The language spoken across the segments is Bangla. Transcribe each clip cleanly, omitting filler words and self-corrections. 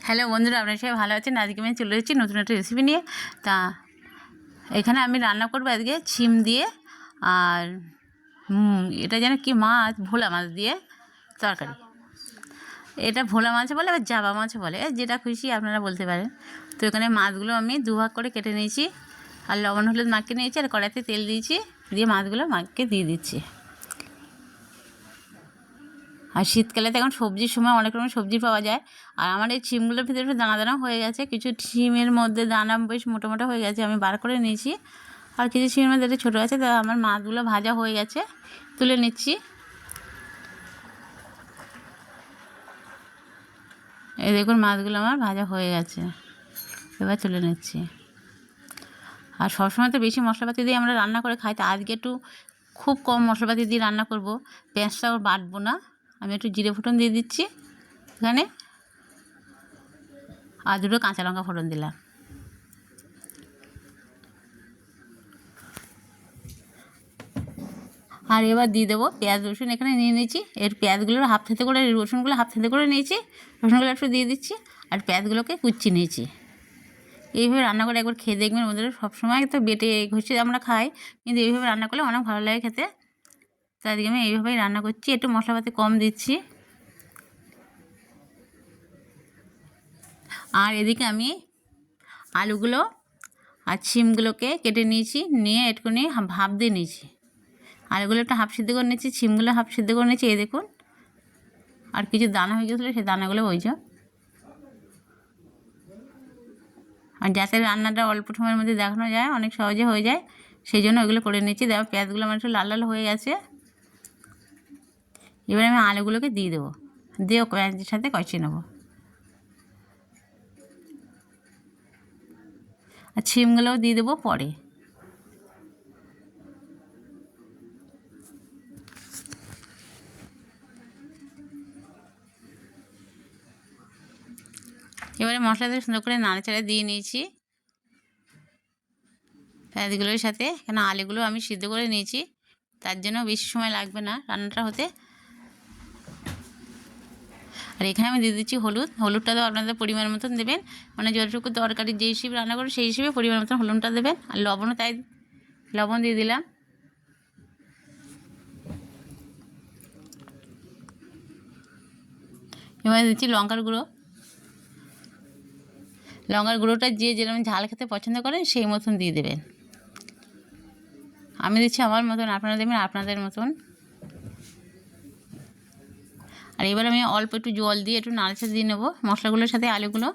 হ্যালো বন্ধুরা, আপনারা সবাই ভালো আছেন। আজকে আমি চলে এসেছি নতুন একটা রেসিপি নিয়ে। তা এখানে আমি রান্না করবো আজকে শিম দিয়ে আর এটা যেন কি মাছ, ভোলা মাছ দিয়ে তরকারি। এটা ভোলা মাছ বলে বা জাবা মাছ বলে, যেটা খুশি আপনারা বলতে পারেন। তো এখানে মাছগুলো আমি দুভাগ করে কেটে নিয়েছি আর লবণ হলুদ মাখিয়ে নিয়েছি আর কড়াইতে তেল দিয়েছি, দিয়ে মাছগুলো মাখিয়ে দিয়ে দিচ্ছি। আর শীতকালে তো এখন সবজির সময় অনেক রকমের সবজি পাওয়া যায়। আর আমার এই শিমগুলোর ভিতরে একটু দানা দানা হয়ে গেছে, কিছু শিমের মধ্যে দানা বেশ মোটা মোটা হয়ে গেছে, আমি বার করে নিয়েছি। আর কিছু শিমের মধ্যে একটু ছোটো আছে। তা আমার মাছগুলো ভাজা হয়ে গেছে, তুলে নিচ্ছি। এই দেখুন মাছগুলো আমার ভাজা হয়ে গেছে, এবার তুলে নিচ্ছি। আর সবসময় তো বেশি মশলাপাতি দিয়ে আমরা রান্না করে খাই, তা আজকে একটু খুব কম মশলাপাতি দিয়ে রান্না করব। পেঁয়াজটাও বাটবো না, আমি একটু জিরে ফোড়ন দিয়ে দিচ্ছি এখানে, আর দুটো কাঁচা লঙ্কা ফোড়ন দিলাম। আর এবার দিয়ে দেবো পেঁয়াজ রসুন, এখানে নিয়ে নিয়েছি। এর পেঁয়াজগুলোর হাফ থেতে করে, রসুনগুলো হাফ থেতে করে নিয়েছি, রসুনগুলো একটু দিয়ে দিচ্ছি আর পেঁয়াজগুলোকে কুচি নিয়েছি। এইভাবে রান্না করে একবার খেয়ে দেখবেন বন্ধুরা। সবসময় তো বেটে ঘষে আমরা খাই, কিন্তু এইভাবে রান্না করলে অনেক ভালো লাগে খেতে। তাই আজকে আমি এইভাবেই রান্না করছি, একটু মশলাপাতি কম দিচ্ছি। আর এদিকে আমি আলুগুলো আর শিমগুলোকে কেটে নিয়েছি, নিয়ে একটুখানি ভাপ দিয়ে নিয়েছি। আলুগুলো একটু হাফ সিদ্ধ করে নিয়েছি, শিমগুলো হাফ সিদ্ধ করে নিয়েছি। এই দেখুন, আর কিছু দানা হয়ে গেছিলো, সেই দানাগুলো ওই যে। আর যাতে রান্নাটা অল্প সময়ের মধ্যে দেখানো যায়, অনেক সহজে হয়ে যায়, সেই জন্য ওইগুলো করে নিয়েছি। দেখো পেঁয়াজগুলো আমার একটু লাল লাল হয়ে গেছে। এবার আমি আলুগুলোকে দিয়ে দেবো, দিয়ে পেঁয়াজের সাথে কষিয়ে নেবো। আর শিমগুলোও দিয়ে দেবো পরে। এবারে মশলাটা সুন্দর করে নাড়াচাড়া দিয়ে নিয়েছি পেঁয়াজগুলোর সাথে। কেন আলুগুলো আমি সিদ্ধ করে নিয়েছি, তার জন্য বেশি সময় লাগবে না রান্নাটা হতে। আর এখানে আমি দিয়ে দিচ্ছি হলুদ। হলুদটা তো আপনাদের পরিমাণ মতন দেবেন, মানে যতটুকু তরকারি যে হিসেবে রান্না করুন সেই হিসেবে পরিমাণ মতন হলুদটা দেবেন। আর লবণও তাই, লবণ দিয়ে দিলাম। এবার দিচ্ছি লঙ্কার গুঁড়ো। লঙ্কার গুঁড়োটা যে যেরকম ঝাল খেতে পছন্দ করেন সেই মতন দিয়ে দেবেন। আমি দিচ্ছি আমার মতন, আপনারা দেবেন আপনাদের মতন। আর এবার আমি অল্প একটু জল দিয়ে একটু নাড়াচাড়া দিয়ে নেবো মশলাগুলোর সাথে আলুগুলো।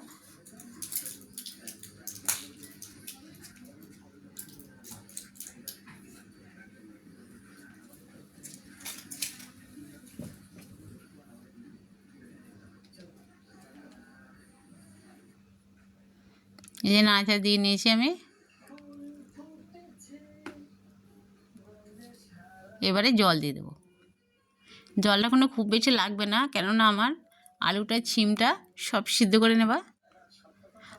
এই যে নাড়াচাড়া দিয়ে নিয়েছি আমি। এবারে জল দিয়ে দেবো। জলটা কোনো খুব বেশি লাগবে না, কেননা আমার আলুটা শিমটা সব সিদ্ধ করে নেবা।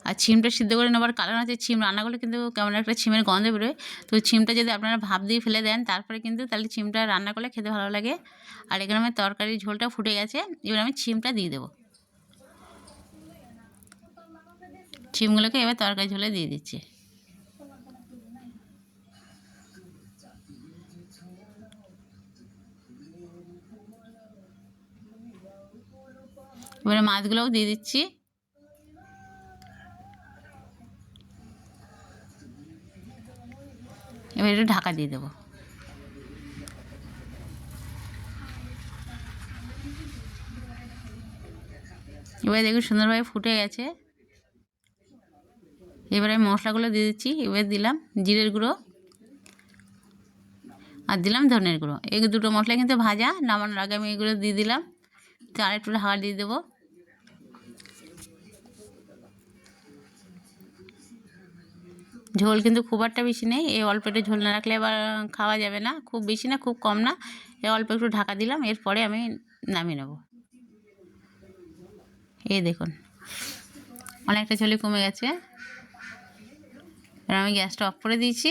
আর শিমটা সিদ্ধ করে নেবার কারণ আছে, শিম রান্না করলে কিন্তু কেমন একটা শিমের গন্ধ বেরোয়। তো শিমটা যদি আপনারা ভাপ দিয়ে ফেলে দেন তারপরে কিন্তু তাহলে শিমটা রান্না করলে খেতে ভালো লাগে। আর এখানে আমার তরকারির ঝোলটা ফুটে গেছে, এবার আমি শিমটা দিয়ে দেবো। শিমগুলোকে এবার তরকারি ঝোলে দিয়ে দিচ্ছি। এবারে মাছগুলোও দিয়ে দিচ্ছি। এবার একটু ঢাকা দিয়ে দেবো। এবারে দেখুন সুন্দরভাবে ফুটে গেছে। এবারে আমি মশলাগুলো দিয়ে দিচ্ছি। এবার দিলাম জিরের গুঁড়ো আর দিলাম ধনের গুঁড়ো। এই দুটো মশলা কিন্তু ভাজা, নামানোর আগে আমি এগুলো দিয়ে দিলাম। তো আর একটু ঢাকা দিয়ে দেবো। ঝোল কিন্তু খুব একটা বেশি নেই, এই অল্প একটু ঝোল না রাখলে এবার খাওয়া যাবে না। খুব বেশি না, খুব কম না, এই অল্প একটু ঢাকা দিলাম। এরপরে আমি নামিয়ে নেব। এই দেখুন অনেকটা ঝোলই কমে গেছে। এবার আমি গ্যাসটা অফ করে দিয়েছি।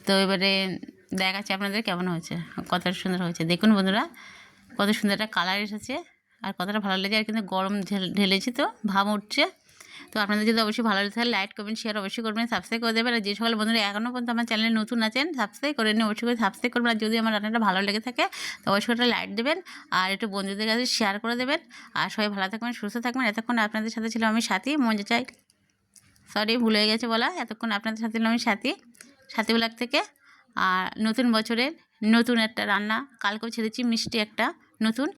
তো এবারে দেখাচ্ছি আপনাদের কেমন হয়েছে, কত সুন্দর হয়েছে। দেখুন বন্ধুরা, কত সুন্দর একটা কালার এসেছে। আর কতটা ভালো লেগে আর কিন্তু গরম ঢেলেছি তো ভাব উঠছে। তো আপনাদের যদি অবশ্যই ভালো লাগে তাহলে লাইক কমেন্ট শেয়ার অবশ্যই করবেন, সাবস্ক্রাইব করে দেবেন। আর যে সকল বন্ধুরা এখনও পর্যন্ত আমার চ্যানেলে নতুন আছেন সাবস্ক্রাইব করে নিন, অবশ্যই করে সাবস্ক্রাইব করবেন। আর যদি আমার রান্নাটা ভালো লেগে থাকে তো অবশ্যই একটা লাইক দেবেন আর একটু বন্ধুদের কাছে শেয়ার করে দেবেন। আর সবাই ভালো থাকবেন, সুস্থ থাকবেন। এতক্ষণ আপনাদের সাথে ছিল আমি সাথী মঞ্জু চাই, সরি ভুলে হয়ে গেছে বলা। এতক্ষণ আপনাদের সাথে ছিল আমি সাথী ব্লগ থেকে। আর নতুন বছরের নতুন একটা রান্না কালকেও ছেড়েছি, মিষ্টি একটা নতুন।